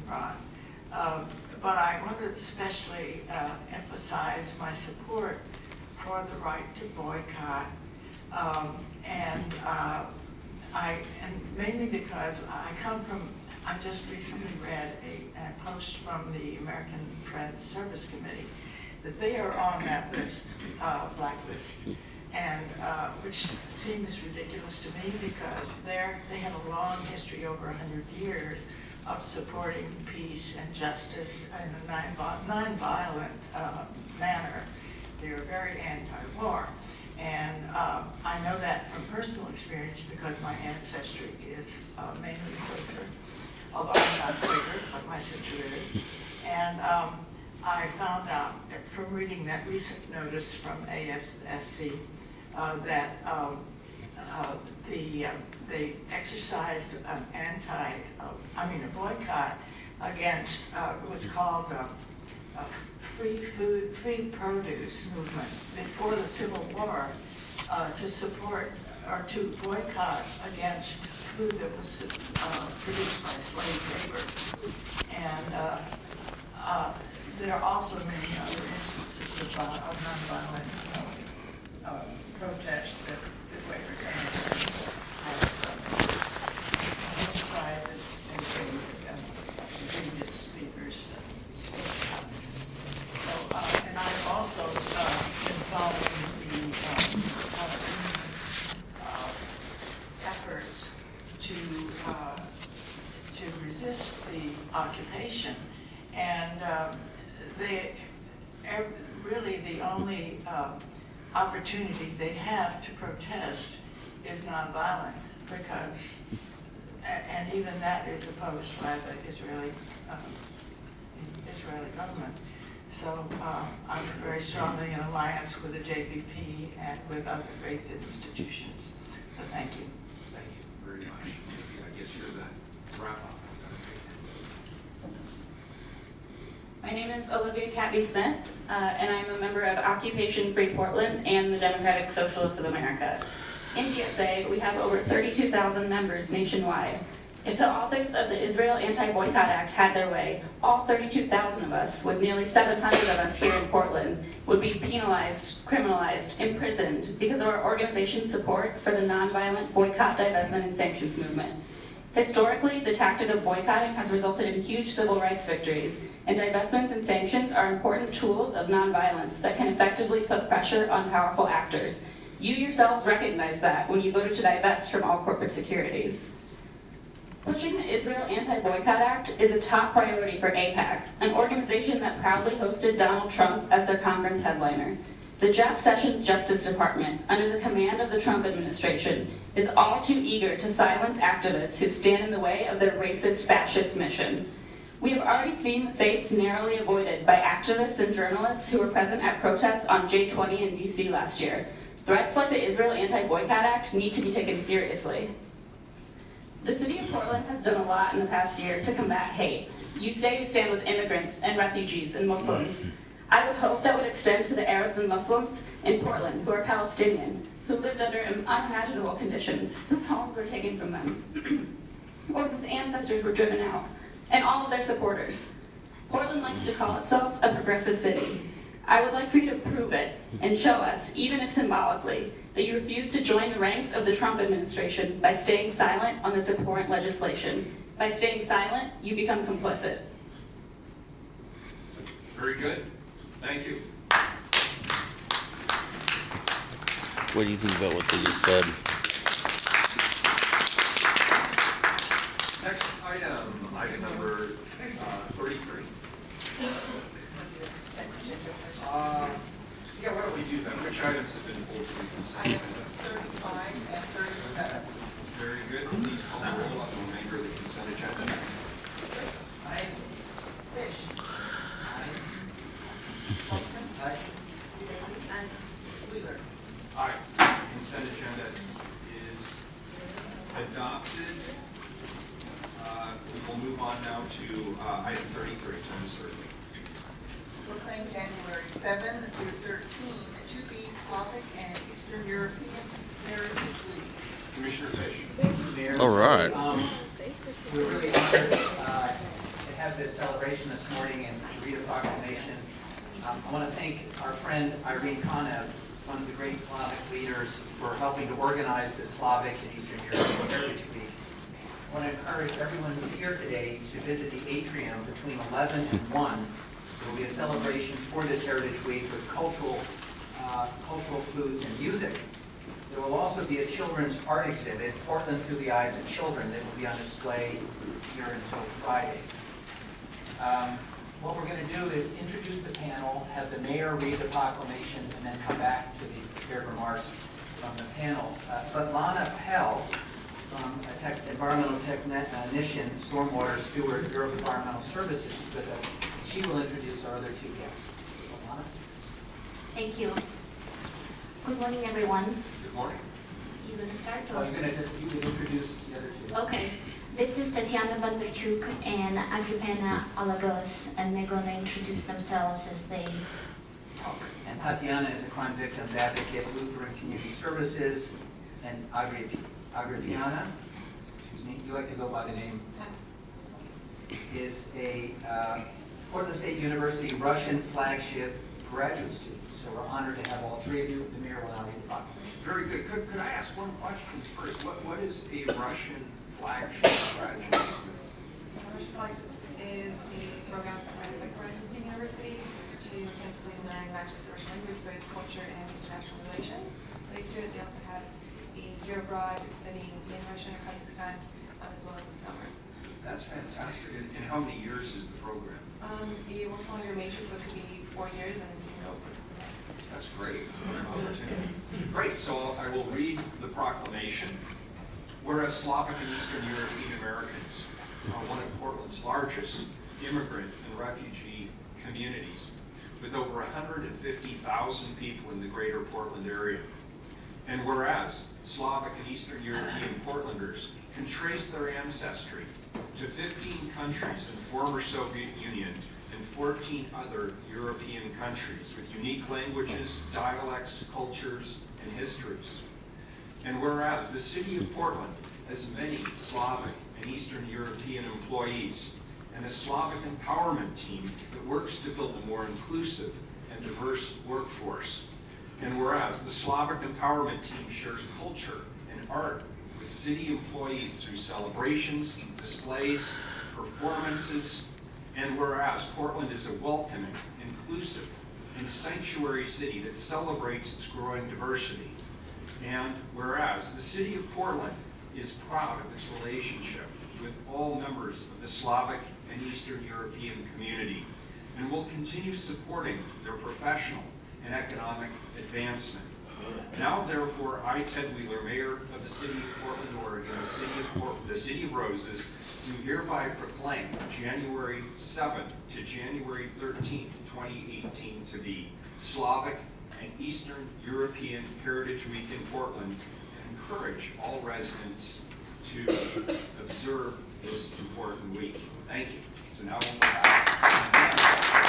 Ron. But I want to especially emphasize my support for the right to boycott, and mainly because I just recently read a post from the American Friends Service Committee that they are on that list, blacklist, and which seems ridiculous to me because they have a long history, over 100 years, of supporting peace and justice in a nonviolent manner. They're very anti-war. And I know that from personal experience because my ancestry is mainly Quaker, although I'm not Quaker, but my sister is. And I found out from reading that recent notice from ASSC that they exercised a boycott against, it was called free produce movement before the Civil War, to support or to boycott against food that was produced by slave labor. And there are also many other instances of nonviolent protests that the Quakers emphasized as the previous speakers. And I've also been following the efforts to resist the occupation, and really the only opportunity they have to protest is nonviolent, because, and even that is opposed by the Israeli government. So I'm very strongly in alliance with the JVP and with other faith institutions. So thank you. Thank you very much. I guess you're the wrap up. My name is Olivia Catby Smith, and I'm a member of Occupation Free Portland and the Democratic Socialists of America. In DSA, we have over 32,000 members nationwide. If the authors of the Israel Anti-Boycott Act had their way, all 32,000 of us, with nearly 700 of us here in Portland, would be penalized, criminalized, imprisoned because of our organization's support for the nonviolent boycott, divestment, and sanctions movement. Historically, the tactic of boycotting has resulted in huge civil rights victories, and divestments and sanctions are important tools of nonviolence that can effectively put pressure on powerful actors. You yourselves recognize that when you voted to divest from all corporate securities. Pushing the Israel Anti-Boycott Act is a top priority for AIPAC, an organization that proudly hosted Donald Trump as their conference headliner. The Jeff Sessions Justice Department, under the command of the Trump administration, is all too eager to silence activists who stand in the way of their racist, fascist mission. We have already seen the fates narrowly avoided by activists and journalists who were present at protests on J20 in DC last year. Threats like the Israel Anti-Boycott Act need to be taken seriously. The city of Portland has done a lot in the past year to combat hate. You say you stand with immigrants and refugees and Muslims. I would hope that would extend to the Arabs and Muslims in Portland who are Palestinian, who lived under unimaginable conditions, whose homes were taken from them, or whose ancestors were driven out, and all of their supporters. Portland likes to call itself a progressive city. I would like for you to prove it and show us, even if symbolically, that you refuse to join the ranks of the Trump administration by staying silent on this abhorrent legislation. By staying silent, you become complicit. Very good. Thank you. What do you think about what they just said? Next item number 33. Yeah, why don't we do that? Which items have been pulled from the consent agenda? Items 35 and 37. Very good. Please call the roll on the remainder of the consent agenda. Aye. Fish. Aye. Sullivan. Aye. And Wheeler. Aye. Consent agenda is adopted. We will move on now to item 33. Time certain. Proclaim January 7 through 13 to be Slavic and Eastern European Heritage Week. Commissioner Fish. Thank you, Mayor. All right. We're really honored to have have this celebration this morning and to read a proclamation, I want to thank our friend Irene Konev, one of the great Slavic leaders, for helping to organize the Slavic and Eastern European Heritage Week. I want to encourage everyone who's here today to visit the atrium between 11 and 1. There will be a celebration for this Heritage Week with cultural foods and music. There will also be a children's art exhibit, Portland Through the Eyes of Children, that will be on display here until Friday. What we're going to do is introduce the panel, have the mayor read the proclamation, and then come back to the prepared remarks from the panel. Svetlana Pell, environmental technician, stormwater steward, Bureau of Environmental Services, is with us. She will introduce our other two guests. Svetlana? Thank you. Good morning, everyone. Good morning. You gonna start? Well, you can introduce the other two. Okay. This is Tatiana Bondarchuk and Agripina Alagos, and they're gonna introduce themselves as they talk. And Tatiana is a crime victims advocate, Lutheran Community Services, and Agripina, you like to go by the name, is a Portland State University Russian flagship graduate student. So we're honored to have all three of you. The mayor will now read the proclamation. Very good. Could I ask one question first? What is a Russian flagship graduate student? Russian Flagship is the program provided by Horizon State University to intensively learn not just the Russian language, but its culture and international relations. Related to it, they also have a year abroad studying in Russia and Kazakhstan, as well as the summer. That's fantastic. And how many years is the program? It works on your major, so it could be 4 years, and then you can go for it. That's great. What an opportunity. Great. So I will read the proclamation. Whereas Slavic and Eastern European Americans are one of Portland's largest immigrant and refugee communities, with over 150,000 people in the greater Portland area. And whereas Slavic and Eastern European Portlanders can trace their ancestry to 15 countries in former Soviet Union and 14 other European countries with unique languages, dialects, cultures, and histories. And whereas the city of Portland has many Slavic and Eastern European employees and a Slavic empowerment team that works to build a more inclusive and diverse workforce. And whereas the Slavic empowerment team shares culture and art with city employees through celebrations, displays, performances, and whereas Portland is a welcoming, inclusive, and sanctuary city that celebrates its growing diversity. And whereas the city of Portland is proud of its relationship with all members of the Slavic and Eastern European community and will continue supporting their professional and economic advancement. Now, therefore, I, Ted Wheeler, Mayor of the City of Portland, Oregon, the City of Roses, do hereby proclaim January 7th to January 13th, 2018 to be Slavic and Eastern European Heritage Week in Portland, and encourage all residents to observe this important week. Thank you. So now we'll move on.